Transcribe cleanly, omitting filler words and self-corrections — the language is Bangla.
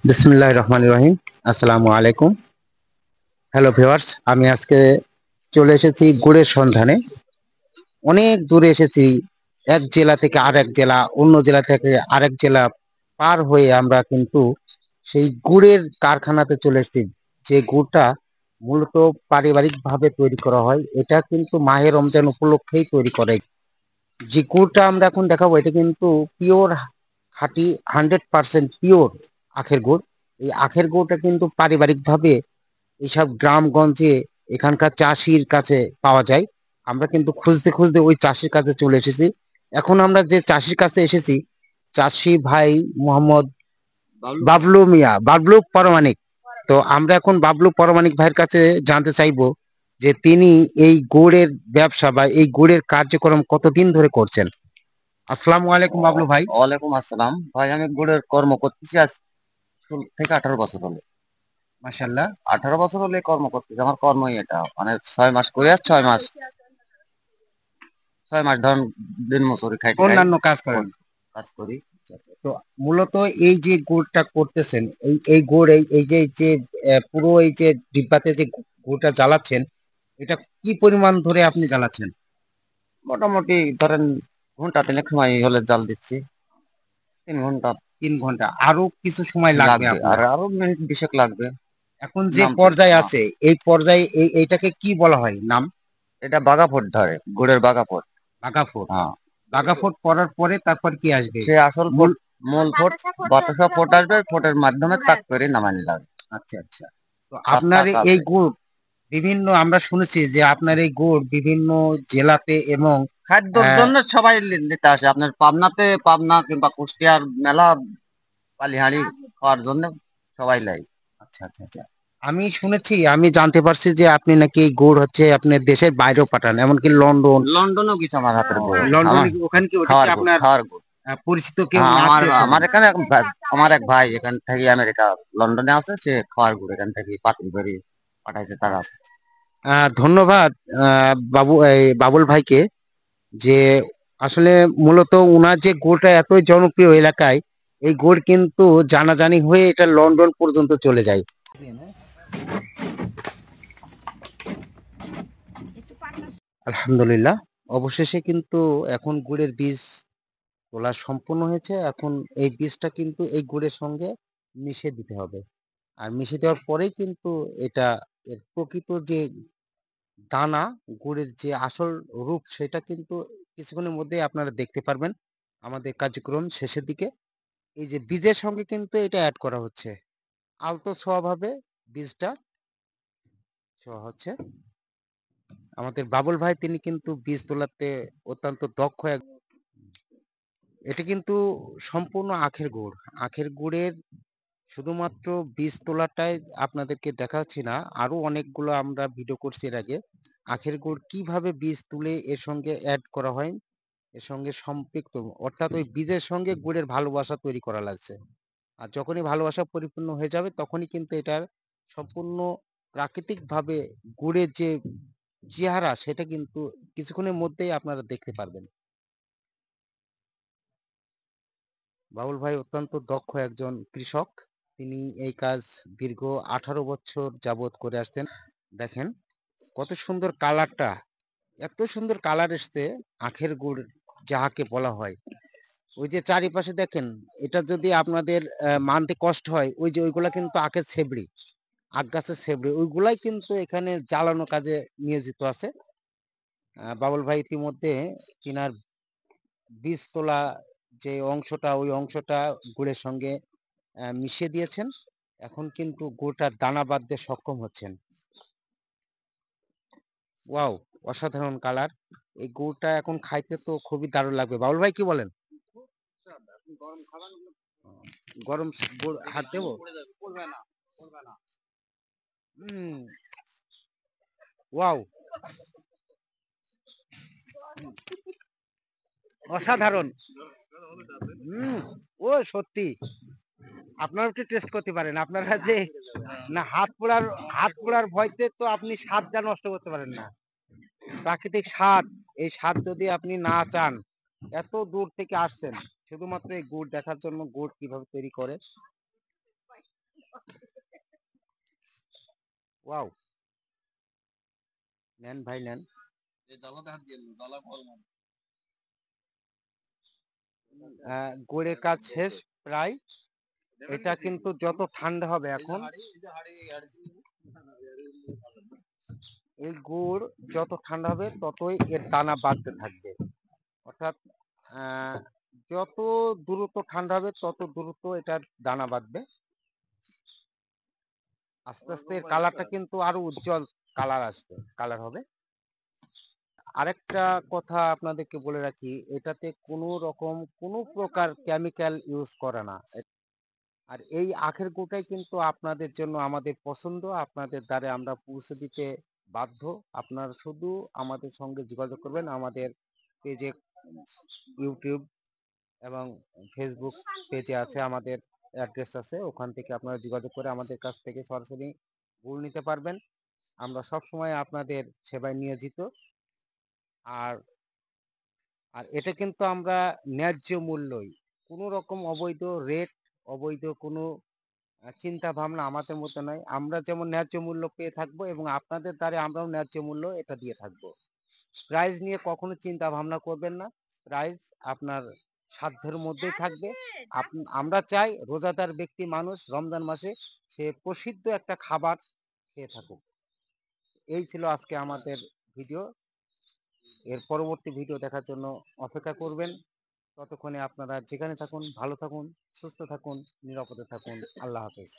বিসমিল্লাহির রহমানির রহিম। আসসালামু আলাইকুম। হ্যালো ভিউয়ার্স, আমি আজকে চলে এসেছি গুড়ের সন্ধানে। অনেক দূরে এসেছি, এক জেলা থেকে আরেক জেলা, অন্য জেলা থেকে আরেক জেলা পার হয়ে আমরা কিন্তু সেই গুড়ের কারখানাতে চলে এসেছি। যে গুড়টা মূলত পারিবারিকভাবে তৈরি করা হয়, এটা কিন্তু মাহে রমজান উপলক্ষেই তৈরি করে। যে গুড়টা আমরা এখন দেখাবো এটা কিন্তু পিওর, খাঁটি, 100% পিওর আখের গুড়। এই আখের গুড়টা কিন্তু পারিবারিকভাবে এইসব গ্রামগঞ্জে এখানকার চাষির কাছে পাওয়া যায়। আমরা কিন্তু খুঁজতে খুঁজতে ওই চাষির কাছে চলে এসেছি। এখন আমরা যে চাষির কাছে এসেছি, চাষি ভাই মোহাম্মদ বাবলু মিয়া, বাবলু পরমানিক। তো আমরা এখন বাবলু পরমানিক ভাইয়ের কাছে জানতে চাইবো যে তিনি এই গুড়ের ব্যবসা বা এই গুড়ের কার্যক্রম কতদিন ধরে করছেন। আসসালামু আলাইকুম বাবলু ভাই। ওয়ালাইকুম আসসালাম ভাই। আমি গুড়ের কর্ম করতেছি আজ শুরু থেকে 18 বছর হলো। মাশাল্লাহ। 18 বছর হলে কর্ম করতেছি, আমার কর্মই এটা। মানে 6 মাস করে আর 6 মাস, 6 মাস ধরুন দিন মজুরি খাইতে খাই অন্যান্য কাজ করেন। কাজ করি। তো মূলত এই যে গুড়টা করতেছেন, এই এই গুড়, এই যে পুরো এই যে ডিব্বাতে যে গুড়টা জ্বালাচ্ছেন, এটা কি পরিমাণ ধরে আপনি জ্বালাচ্ছেন? মোটামুটি ধরেন ঘন্টা তিনেক সময় হলে জাল দিচ্ছি, 3 ঘন্টা 3 ঘন্টা? আরো কিছু সময় লাগবে লাগবে, আর আপনার? আরো মিনিট 20 লাগবে এখন যে নামতে। পর্যায়ে হ্যাঁ, আছে, এই পর্যায়ে এইটাকে কি বলা হয় নাম? এটা বাগাফোট ধরে, গুড়ের বাগাফোট। বাগাফোট। হ্যাঁ, বাগাফোট পড়ার পরে তারপর কি আসবে? সে আসল মূল। ফোট, মূল ফোট, বাতাসা ফোট আসবে, ফোটের মাধ্যমে তাক করে নামানি লাগবে। আচ্ছা আচ্ছা। তো তার আপনার তাক এই আছে। গুড় বিভিন্ন, আমরা শুনেছি যে আপনার এই গুড় বিভিন্ন জেলাতে এবং খাদ্যর জন্য সবাই নিতে আসে। আপনার পাবনাতে, পাবনা কিংবা কুষ্টিয়ার মেলা পালিহাড়ি খাওয়ার জন্য সবাই লাই। আচ্ছা আচ্ছা আচ্ছা। আমি শুনেছি, আমি জানতে পারছি যে আপনি নাকি এই গুড় হচ্ছে আপনি দেশের বাইরেও পাঠান, এমনকি লন্ডন। লন্ডনও কিছু আমার হাতের গুড়। লন্ডনে আমার ওখানে কি ওটা কি খাওয়ার গুড়, আপনার খাওয়ার গুড়। পরিচিত কেউ হ্যাঁ, আমার আত্মীয় আমার স্বজন? এখানে আমার এক ভাই এখান থেকে আমেরিকা লন্ডনে আছে, সে খাওয়ার গুড় এখান থেকে পাতিল করে পাঠাইছে তারা। ধন্যবাদ বাবুল ভাইকে, যে আসলে মূলত উনার যে গুড়টা এতই জনপ্রিয় এলাকায়, এই গুড় কিন্তু জানাজানি হয়ে এটা লন্ডন পর্যন্ত চলে যায়। আলহামদুলিল্লাহ, অবশেষে কিন্তু এখন গুড়ের বীজ তোলা সম্পূর্ণ হয়েছে। এখন এই বীজটা কিন্তু এই গুড়ের সঙ্গে মিশিয়ে দিতে হবে। আর মিশিয়ে দেওয়ার পরেই কিন্তু এটা, এর প্রকৃত যে দানা, গুড়ের যে আসল রূপ, সেটা কিন্তু কিছুক্ষণের মধ্যেই আপনারা দেখতে পারবেন আমাদের কার্যক্রম শেষের দিকে। এই যে বীজের সঙ্গে কিন্তু এটা অ্যাড করা হচ্ছে, আলতো ছোঁয়াভাবে বীজটা ছোঁয়া হচ্ছে। আমাদের বাবুল ভাই তিনি কিন্তু বীজ তোলাতে অত্যন্ত দক্ষ এটা কিন্তু সম্পূর্ণ আখের গুড়। আখের গুড়ের শুধুমাত্র বীজ তোলাটাই আপনাদেরকে দেখাচ্ছি না, আরো অনেকগুলো আমরা ভিডিও করছি এর আগে। আখের গুড় কিভাবে বীজ তুলে এর সঙ্গে অ্যাড করা হয়, এর সঙ্গে সম্পৃক্ত, অর্থাৎ ওই বীজের সঙ্গে গুড়ের ভালোবাসা তৈরি করা লাগছে। আর যখনই ভালোবাসা পরিপূর্ণ হয়ে যাবে তখনই কিন্তু এটার সম্পূর্ণ প্রাকৃতিকভাবে গুড়ের যে চেহারা সেটা কিন্তু কিছুক্ষণের মধ্যেই আপনারা দেখতে পারবেন। বাবুল ভাই অত্যন্ত দক্ষ একজন কৃষক। তিনি এই কাজ দীর্ঘ 18 বছর যাবত করে আসছেন। দেখেন কত সুন্দর কালারটা, এত সুন্দর কালার এসছে আখের গুড় যাহাকে বলা হয়। ওই যে চারিপাশে দেখেন, এটা যদি আপনাদের মানতে কষ্ট হয়, ওই যে ওইগুলা কিন্তু আখের ছেবড়ি, আখ গাছের ছেবড়ি, ওইগুলাই কিন্তু এখানে জ্বালানো কাজে নিয়োজিত আছে। বাবুল ভাই ইতিমধ্যে তিনার বীজ তোলা যে অংশটা, ওই অংশটা গুড়ের সঙ্গে মিশিয়ে দিয়েছেন। এখন কিন্তু গুড়টার দানা বাঁধতে সক্ষম হচ্ছেন। ওয়াও, অসাধারণ কালার। এই গুড়টা এখন খাইতে তো খুবই দারুণ লাগবে। বাবুল ভাই কি বলেন? গরম গুড় হাত দেবো? হুম। ওয়াও, অসাধারণ। হুম। ও সত্যি, আপনারা একটু টেস্ট করতে পারেন। আপনারা যে না, হাত পোড়ার ভয়তে তো আপনি স্বাদটা নষ্ট করতে পারেন না। প্রাকৃতিক স্বাদ, এই স্বাদ যদি আপনি না চান, এত দূর থেকে আসছেন শুধুমাত্র এই গুড় দেখার জন্য, গুড় কিভাবে তৈরি করে। ওয়াও, নেন ভাই নেন। গুড়ের কাজ শেষ প্রায়। এটা কিন্তু যত ঠান্ডা হবে এখন, এই গুড় যত ঠান্ডা হবে ততই এর দানা বাড়তে থাকবে। অর্থাৎ আহ, যত দ্রুত ঠান্ডা হবে তত দ্রুত এটা দানা বাঁধবে। আস্তে আস্তে এর কালারটা কিন্তু আরো উজ্জ্বল কালার হবে। আরেকটা কথা আপনাদেরকে বলে রাখি, এটাতে কোনো প্রকার কেমিক্যাল ইউজ করে না। আর এই আখের গুড়টাই কিন্তু আপনাদের জন্য আমাদের পছন্দ, আপনাদের দ্বারে আমরা পৌঁছে দিতে বাধ্য। আপনারা শুধু আমাদের সঙ্গে যোগাযোগ করবেন। আমাদের পেজে, ইউটিউব এবং ফেসবুক পেজে আছে, আমাদের অ্যাড্রেস আছে, ওখান থেকে আপনারা যোগাযোগ করে আমাদের কাছ থেকে সরাসরি গুড় নিতে পারবেন। আমরা সব সময় আপনাদের সেবায় নিয়োজিত। আর আর এটা কিন্তু আমরা ন্যায্য মূল্যই, কোনো রকম অবৈধ রেট, অবৈধ কোনো চিন্তা ভাবনা আমাদের মধ্যে নয়। আমরা যেমন ন্যায্য মূল্য পেয়ে থাকবো এবং আপনাদের দ্বারা আমরাও ন্যায্য মূল্য এটা দিয়ে থাকবো। প্রাইস নিয়ে কখনো চিন্তা ভাবনা করবেন না। প্রাইস আপনার সাধ্যের মধ্যেই থাকবে। আমরা চাই রোজাদার ব্যক্তি মানুষ রমজান মাসে সে প্রসিদ্ধ একটা খাবার খেয়ে থাকুক। এই ছিল আজকে আমাদের ভিডিও। এর পরবর্তী ভিডিও দেখার জন্য অপেক্ষা করবেন। ততক্ষণে আপনারা যেখানে থাকুন ভালো থাকুন, সুস্থ থাকুন, নিরাপদে থাকুন। আল্লাহ হাফেজ।